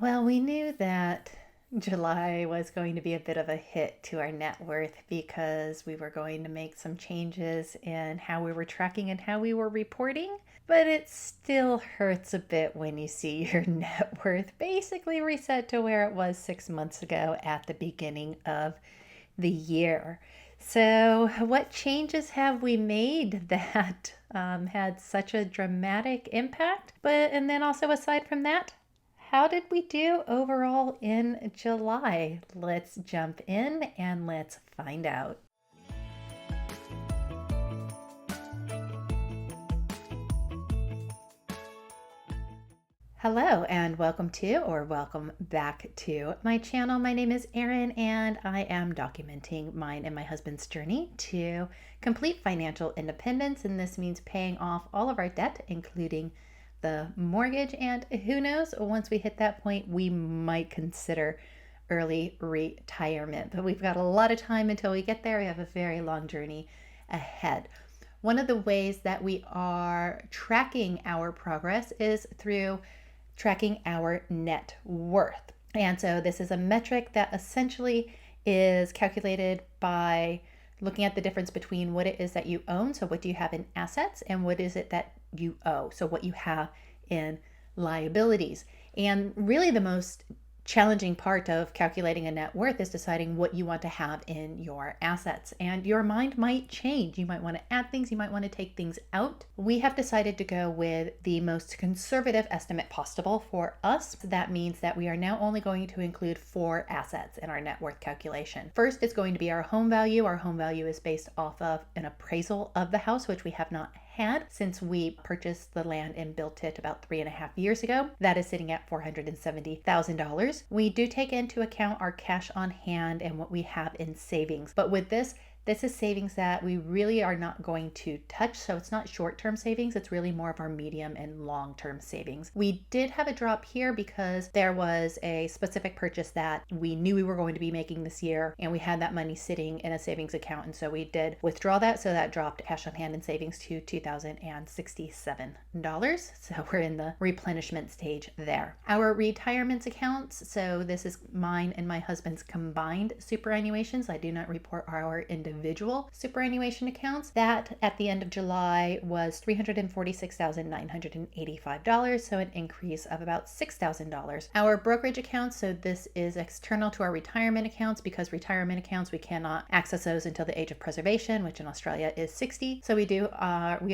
Well, we knew that July was going to be a bit of a hit to our net worth because we were going to make some changes in how we were tracking and how we were reporting. But it still hurts a bit when you see your net worth basically reset to where it was 6 months ago at the beginning of the year. So, what changes have we made that had such a dramatic impact? And then also aside from that, how did we do overall in July? Let's jump in and let's find out. Hello and welcome back to my channel. My name is Erin and I am documenting mine and my husband's journey to complete financial independence. And this means paying off all of our debt, including the mortgage. And who knows, once we hit that point, we might consider early retirement. But we've got a lot of time until we get there. We have a very long journey ahead. One of the ways that we are tracking our progress is through tracking our net worth. And so this is a metric that essentially is calculated by looking at the difference between what it is that you own, so what do you have in assets, and what is it that you owe, so what you have in liabilities. And really the most challenging part of calculating a net worth is deciding what you want to have in your assets. And your mind might change. You might want to add things, you might want to take things out. We have decided to go with the most conservative estimate possible for us. That means that we are now only going to include 4 assets in our net worth calculation. First is going to be our home value. Our home value is based off of an appraisal of the house, which we have not had since we purchased the land and built it about 3.5 years ago. That is sitting at $470,000. We do take into account our cash on hand and what we have in savings. But with this is savings that we really are not going to touch. So it's not short-term savings. It's really more of our medium and long-term savings. We did have a drop here because there was a specific purchase that we knew we were going to be making this year, and we had that money sitting in a savings account. And so we did withdraw that. So that dropped cash on hand and savings to $2,067. So we're in the replenishment stage there. Our retirement accounts. So this is mine and my husband's combined superannuations. I do not report our individual superannuation accounts. That at the end of July was $346,985, so an increase of about $6,000. Our brokerage accounts, so this is external to our retirement accounts, because retirement accounts, we cannot access those until the age of preservation, which in Australia is 60. So we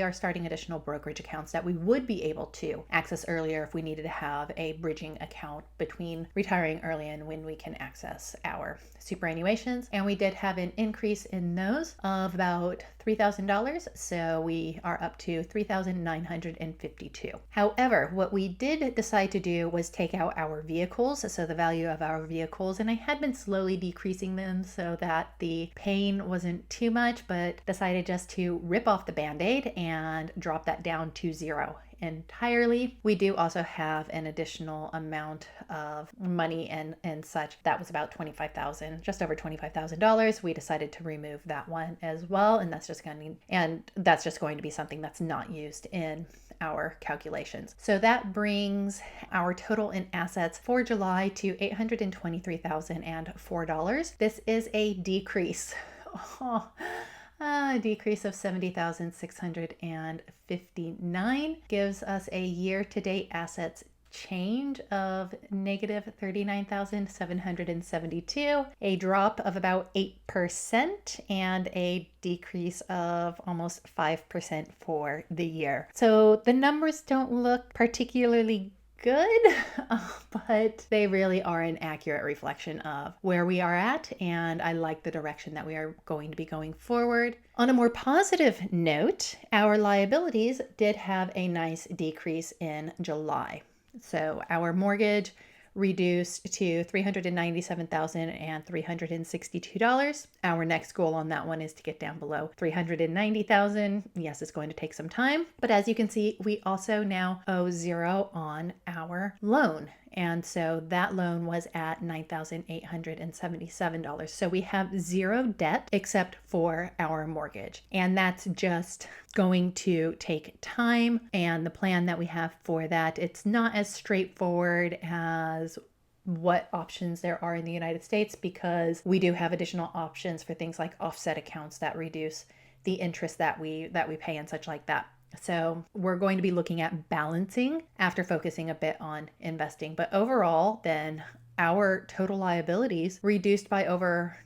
are starting additional brokerage accounts that we would be able to access earlier if we needed to have a bridging account between retiring early and when we can access our superannuations. And we did have an increase in those of about $3,000. So we are up to $3,952. However, what we did decide to do was take out our vehicles, so the value of our vehicles, and I had been slowly decreasing them so that the pain wasn't too much, but decided just to rip off the Band-Aid and drop that down to 0 entirely. We do also have an additional amount of money and such. That was about $25,000, just over $25,000. We decided to remove that one as well, and that's just going to be something that's not used in our calculations. So that brings our total in assets for July to $823,004. This is a decrease. A decrease of $70,659 gives us a year-to-date assets change of negative $39,772, a drop of about 8%, and a decrease of almost 5% for the year. So the numbers don't look particularly good, but they really are an accurate reflection of where we are at, and I like the direction that we are going to be going forward. On a more positive note, our liabilities did have a nice decrease in July. So our mortgage reduced to $397,362. Our next goal on that one is to get down below $390,000. Yes, it's going to take some time, but as you can see, we also now owe 0 on our loan. And so that loan was at $9,877. So we have 0 debt except for our mortgage. And that's just going to take time. And the plan that we have for that, it's not as straightforward as what options there are in the United States, because we do have additional options for things like offset accounts that reduce the interest that we pay and such like that. So we're going to be looking at balancing after focusing a bit on investing. But overall, then our total liabilities reduced by over,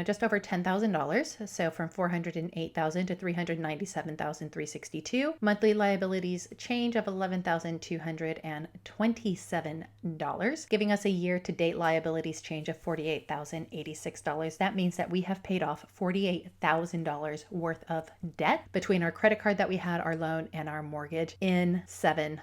just over $10,000. So from $408,000 to $397,362. Monthly liabilities change of $11,227, giving us a year-to-date liabilities change of $48,086. That means that we have paid off $48,000 worth of debt between our credit card that we had, our loan, and our mortgage in 7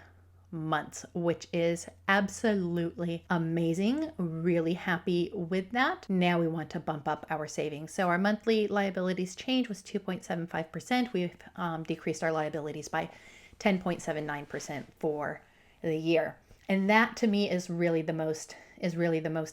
months, which is absolutely amazing. Really happy with that. Now we want to bump up our savings. So our monthly liabilities change was 2.75%. We've decreased our liabilities by 10.79% for the year. And that to me is really the most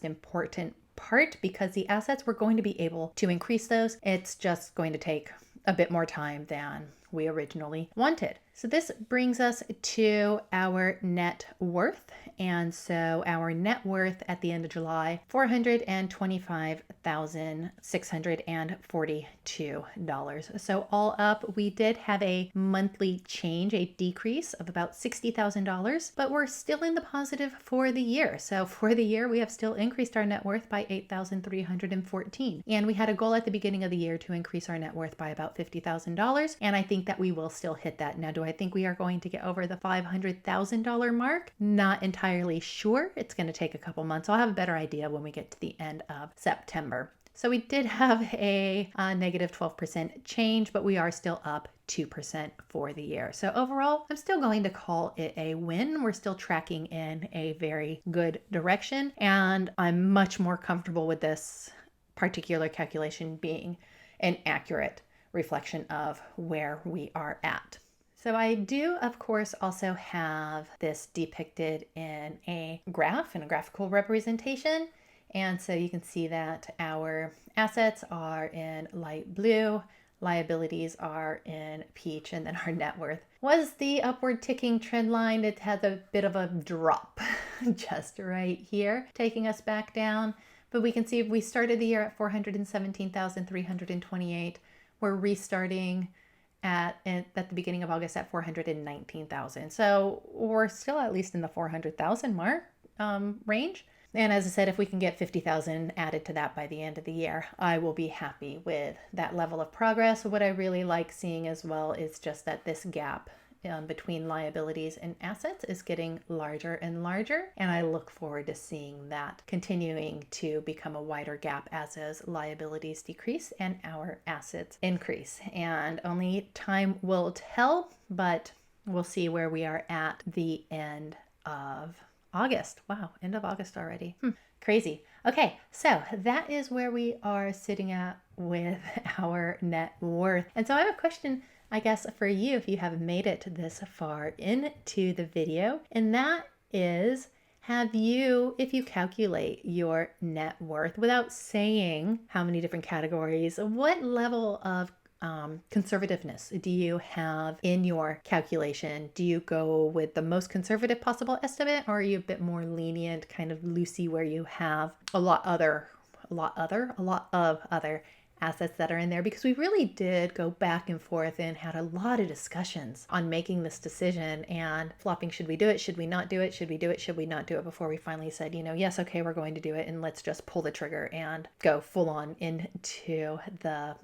important part, because the assets, we're going to be able to increase those. It's just going to take a bit more time than we originally wanted. So this brings us to our net worth. And so our net worth at the end of July, $425,642. So all up, we did have a monthly change, a decrease of about $60,000, but we're still in the positive for the year. So for the year, we have still increased our net worth by $8,314. And we had a goal at the beginning of the year to increase our net worth by about $50,000. And I think that we will still hit that. Now, do I think we are going to get over the $500,000 mark? Not entirely sure. It's going to take a couple months. I'll have a better idea when we get to the end of September. So we did have a negative 12% change, but we are still up 2% for the year. So overall, I'm still going to call it a win. We're still tracking in a very good direction, and I'm much more comfortable with this particular calculation being an accurate reflection of where we are at. So I do, of course, also have this depicted in a graph, in a graphical representation. And so you can see that our assets are in light blue, liabilities are in peach, and then our net worth was the upward ticking trend line. It has a bit of a drop just right here, taking us back down. But we can see if we started the year at 417,328, we're restarting at the beginning of August at 419,000. So we're still at least in the 400,000 mark range. And as I said, if we can get 50,000 added to that by the end of the year, I will be happy with that level of progress. What I really like seeing as well is just that this gap between liabilities and assets is getting larger and larger. And I look forward to seeing that continuing to become a wider gap as those liabilities decrease and our assets increase. And only time will tell, but we'll see where we are at the end of August. Wow, end of August already. Crazy. Okay, so that is where we are sitting at with our net worth. And so I have a question, I guess, for you if you have made it this far into the video. And that is, if you calculate your net worth without saying how many different categories, what level of conservativeness do you have in your calculation? Do you go with the most conservative possible estimate, or are you a bit more lenient, kind of loosey, where you have a lot of other assets that are in there? Because we really did go back and forth and had a lot of discussions on making this decision and flopping, should we do it? Should we not do it? Should we do it? Should we not do it? Before we finally said, yes, okay, we're going to do it, and let's just pull the trigger and go full on into the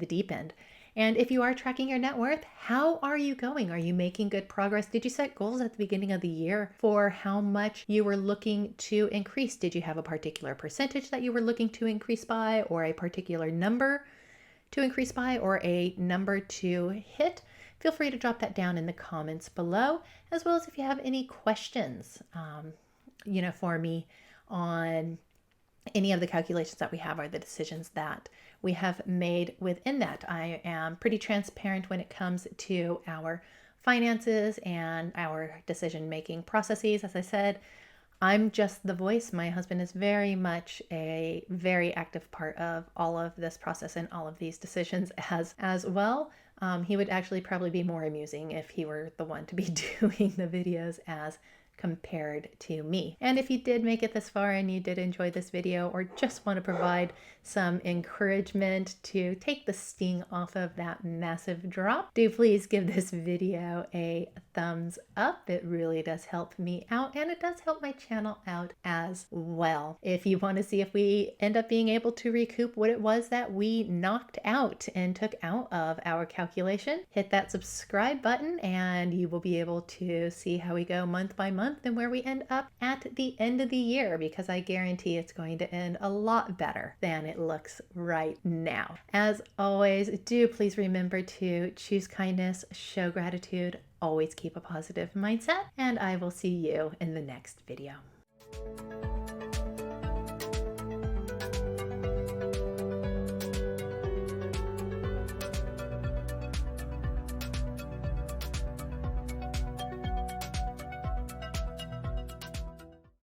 deep end. And if you are tracking your net worth, how are you going? Are you making good progress? Did you set goals at the beginning of the year for how much you were looking to increase? Did you have a particular percentage that you were looking to increase by, or a particular number to increase by, or a number to hit? Feel free to drop that down in the comments below, as well as if you have any questions, for me on any of the calculations that we have or the decisions that we have made within that. I am pretty transparent when it comes to our finances and our decision-making processes. As I said, I'm just the voice. My husband is very much a very active part of all of this process and all of these decisions as well. He would actually probably be more amusing if he were the one to be doing the videos as compared to me. And if you did make it this far and you did enjoy this video or just want to provide some encouragement to take the sting off of that massive drop, do please give this video a thumbs up. It really does help me out, and it does help my channel out as well. If you want to see if we end up being able to recoup what it was that we knocked out and took out of our calculation, hit that subscribe button and you will be able to see how we go month by month and where we end up at the end of the year, because I guarantee it's going to end a lot better than it looks right now. As always, do please remember to choose kindness, show gratitude, always keep a positive mindset, and I will see you in the next video.